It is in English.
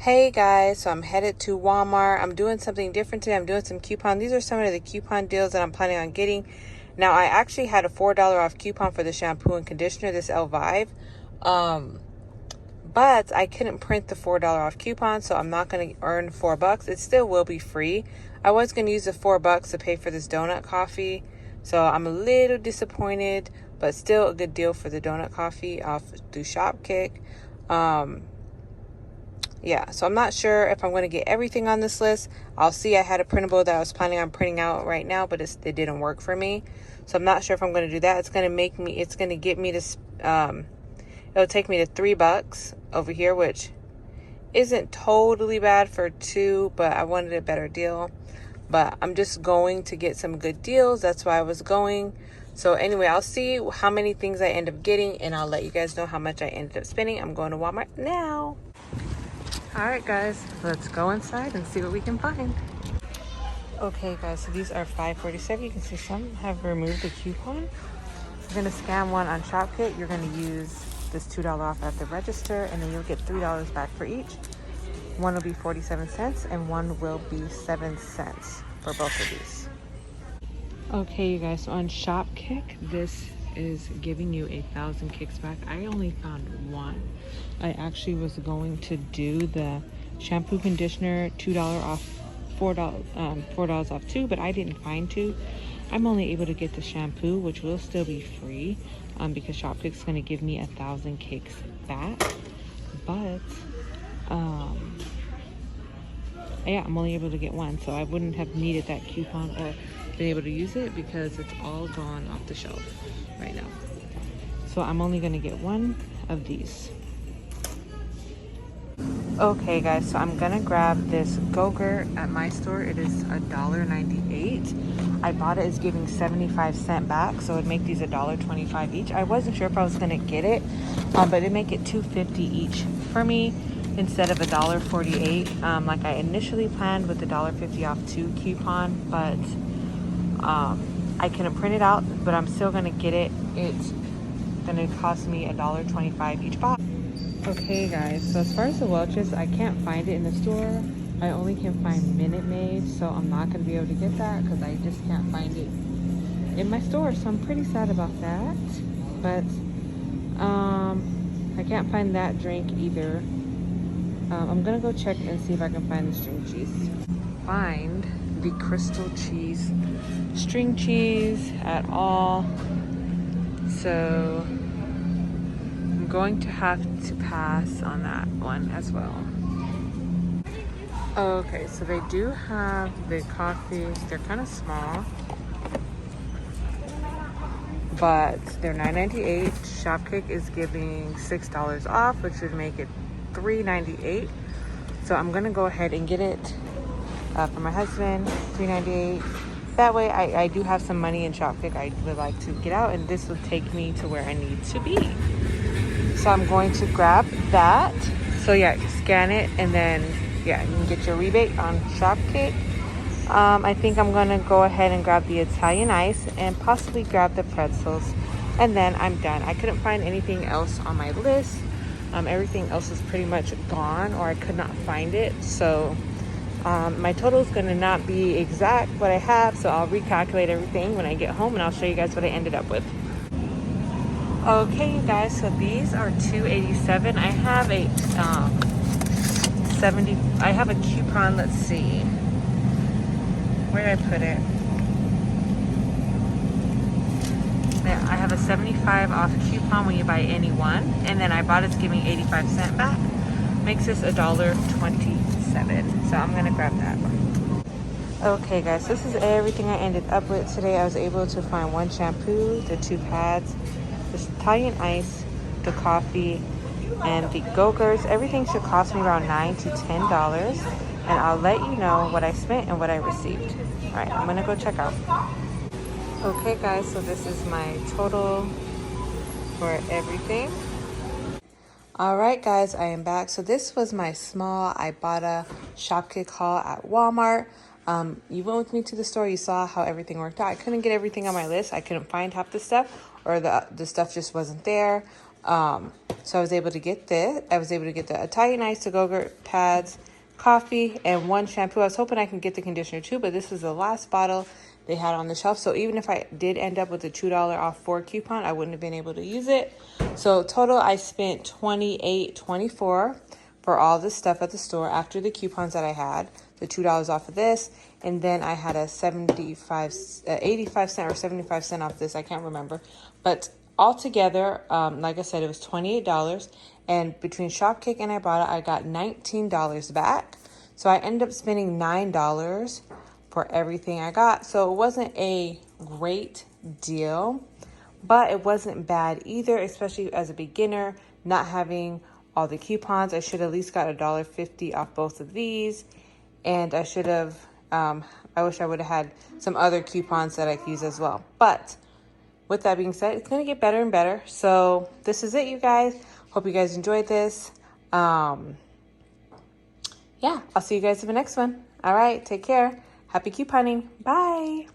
Hey guys, so I'm headed to Walmart. I'm doing something different today. I'm doing some coupon. These are some of the coupon deals that I'm planning on getting. Now, I actually had a $4 off coupon for the shampoo and conditioner, this Elvive. But I couldn't print the $4 off coupon, so I'm not going to earn $4. It still will be free. I was going to use the $4 to pay for this donut coffee. So I'm a little disappointed, but still a good deal for the donut coffee off through Shopkick. Yeah, so I'm not sure if I'm going to get everything on this list. I'll see. I had a printable that I was planning on printing out right now, but it didn't work for me. So I'm not sure if I'm going to do that. It's going to get me to, it'll take me to $3 over here, which isn't totally bad for two, but I wanted a better deal. But I'm just going to get some good deals. That's why I was going. So anyway, I'll see how many things I end up getting, and I'll let you guys know how much I ended up spending. I'm going to Walmart now. All right, guys, let's go inside and see what we can find. Okay, guys, so these are $5.47. You can see some have removed the coupon. You're gonna scan one on Shopkick. You're gonna use this $2 off at the register, and then you'll get $3 back for each. One will be 47 cents, and one will be 7 cents for both of these. Okay, you guys, so on Shopkick, this is giving you 1,000 kicks back. I only found one. I actually was going to do the shampoo conditioner $2 off, $4 off two, but I didn't find two. I'm only able to get the shampoo, which will still be free, because Shopkick's going to give me 1,000 kicks back. But yeah, I'm only able to get one, so I wouldn't have needed that coupon or been able to use it because it's all gone off the shelf right now. So I'm only going to get one of these. Okay, guys, so I'm gonna grab this Go-Gurt at my store. It is $1.98. Ibotta is giving 75 cents back, so it'd make these $1.25 each. I wasn't sure if I was gonna get it, but it'd make it $2.50 each for me instead of $1.48, like I initially planned with the $1.50 off two coupon. But I couldn't print it out, but I'm still gonna get it. It's gonna cost me $1.25 each box. Okay, guys, so as far as the Welch's, I can't find it in the store. I only can find Minute Maid, so I'm not going to be able to get that because I just can't find it in my store. So I'm pretty sad about that. But I can't find that drink either. I'm going to go check and see if I can find the string cheese. Find the Crystal Cheese string cheese at all. So I'm going to have to pass on that one as well. Okay, so they do have the coffees. They're kind of small, but they're $9.98. Shopkick is giving $6 off, which would make it $3.98. So I'm gonna go ahead and get it for my husband, $3.98. That way I do have some money in Shopkick I would like to get out, and this will take me to where I need to be. So I'm going to grab that. So yeah, scan it, and then yeah, you can get your rebate on Shopkick. I think I'm gonna go ahead and grab the Italian ice and possibly grab the pretzels, and then I'm done. I couldn't find anything else on my list. Everything else is pretty much gone, or I could not find it. So my total is gonna not be exact what I have, so I'll recalculate everything when I get home, and I'll show you guys what I ended up with. Okay, you guys, so these are $2.87. I have a I have a coupon. Let's see, where did I put it? Yeah, I have a 75 off coupon when you buy any one, and then Ibotta's giving 85 cents back, makes this $1.27. So I'm gonna grab that one. Okay, guys, this is everything I ended up with today. I was able to find one shampoo, the two pads, this Italian ice, the coffee, and the Go-Gurts. Everything should cost me around $9 to $10, and I'll let you know what I spent and what I received. All right, I'm gonna go check out. Okay, guys, so this is my total for everything. All right, guys, I am back. So this was my small Ibotta Shopkick haul at Walmart. You went with me to the store. You saw how everything worked out. I couldn't get everything on my list. I couldn't find half the stuff, or the stuff just wasn't there. So I was able to get this. I was able to get the Italian Ice to Go-Gurt pads, coffee, and 1 shampoo. I was hoping I can get the conditioner too, but this is the last bottle they had on the shelf. So even if I did end up with a $2 off 4 coupon, I wouldn't have been able to use it. So total, I spent $28.24 for all this stuff at the store after the coupons that I had, the $2 off of this, and then I had a 85 cent or 75 cent off this. I can't remember, but altogether, like I said, it was $28, and between Shopkick and Ibotta, I got $19 back. So I ended up spending $9 for everything I got. So it wasn't a great deal, but it wasn't bad either, especially as a beginner, not having all the coupons. I should at least got $1.50 off both of these, and I should have, I wish I would have had some other coupons that I could use as well. But with that being said, it's going to get better and better. So this is it, you guys. Hope you guys enjoyed this. Yeah, I'll see you guys in the next one. All right, take care. Happy couponing. Bye.